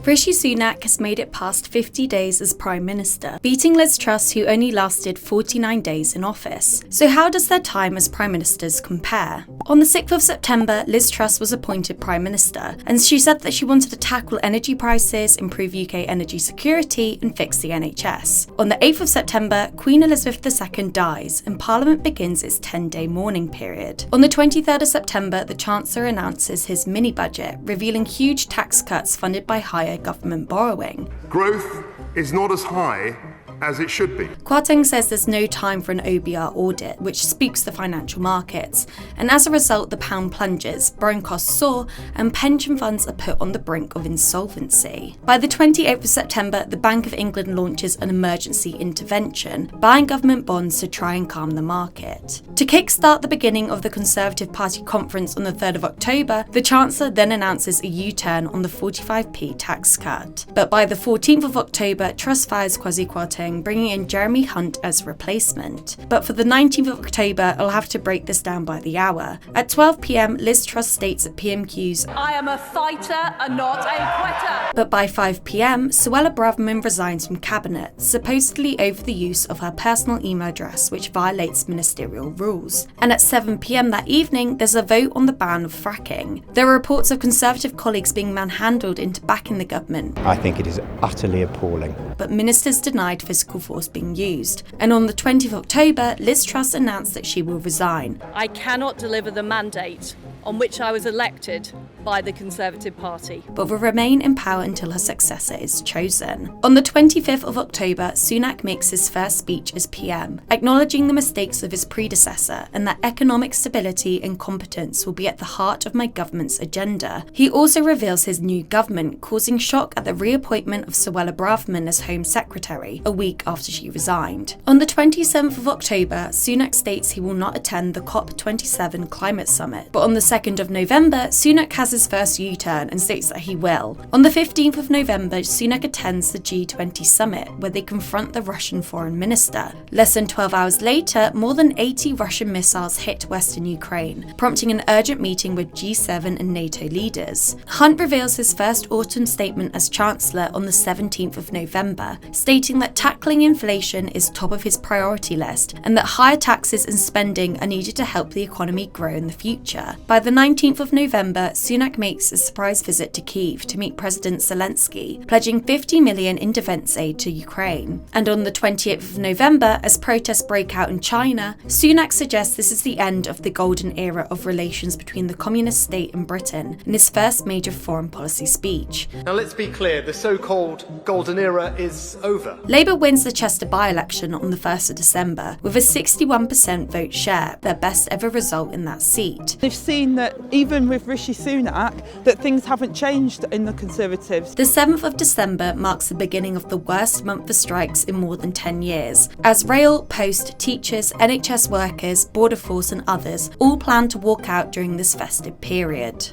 Rishi Sunak has made it past 50 days as Prime Minister, beating Liz Truss, who only lasted 49 days in office. So how does their time as Prime Ministers compare? On the 6th of September, Liz Truss was appointed Prime Minister, and she said that she wanted to tackle energy prices, improve UK energy security, and fix the NHS. On the 8th of September, Queen Elizabeth II dies, and Parliament begins its 10-day mourning period. On the 23rd of September, the Chancellor announces his mini-budget, revealing huge tax cuts funded by higher government borrowing. Growth is not as high as it should be. Kwarteng says there's no time for an OBR audit, which spooks the financial markets, and as a result the pound plunges, borrowing costs soar, and pension funds are put on the brink of insolvency. By the 28th of September, the Bank of England launches an emergency intervention, buying government bonds to try and calm the market. To kickstart the beginning of the Conservative Party conference on the 3rd of October, the Chancellor then announces a U-turn on the 45p tax cut. But by the 14th of October, Truss fires Kwasi Kwarteng, bringing in Jeremy Hunt as replacement. But for the 19th of October, I'll have to break this down by the hour. At 12 p.m, Liz Truss states at PMQs, "I am a fighter and not a quitter." But by 5 p.m, Suella Braverman resigns from cabinet, supposedly over the use of her personal email address, which violates ministerial rules. And at 7 p.m. that evening, there's a vote on the ban of fracking. There are reports of Conservative colleagues being manhandled into backing the government. I think it is utterly appalling. But ministers denied physical force being used. And on the 20th of October, Liz Truss announced that she will resign. "I cannot deliver the mandate on which I was elected by the Conservative Party," but will remain in power until her successor is chosen. On the 25th of October, Sunak makes his first speech as PM, acknowledging the mistakes of his predecessor and that economic stability and competence will be at the heart of my government's agenda. He also reveals his new government, causing shock at the reappointment of Suella Braverman as Home Secretary, a week after she resigned. On the 27th of October, Sunak states he will not attend the COP27 climate summit, but on the 2nd of November, Sunak has his first U-turn and states that he will. On the 15th of November, Sunak attends the G20 summit, where they confront the Russian foreign minister. Less than 12 hours later, more than 80 Russian missiles hit western Ukraine, prompting an urgent meeting with G7 and NATO leaders. Hunt reveals his first autumn statement as Chancellor on the 17th of November, stating that tackling inflation is top of his priority list and that higher taxes and spending are needed to help the economy grow in the future. By the 19th of November, Sunak makes a surprise visit to Kyiv to meet President Zelensky, pledging $50 million in defense aid to Ukraine. And on the 28th of November, as protests break out in China, Sunak suggests this is the end of the golden era of relations between the communist state and Britain in his first major foreign policy speech. Now let's be clear, the so-called golden era is over. Labour wins the Chester by-election on the 1st of December with a 61% vote share, their best ever result in that seat. They've seen that even with Rishi Sunak, that things haven't changed in the Conservatives. The 7th of December marks the beginning of the worst month for strikes in more than 10 years, as rail, post, teachers, NHS workers, border force and others all plan to walk out during this festive period.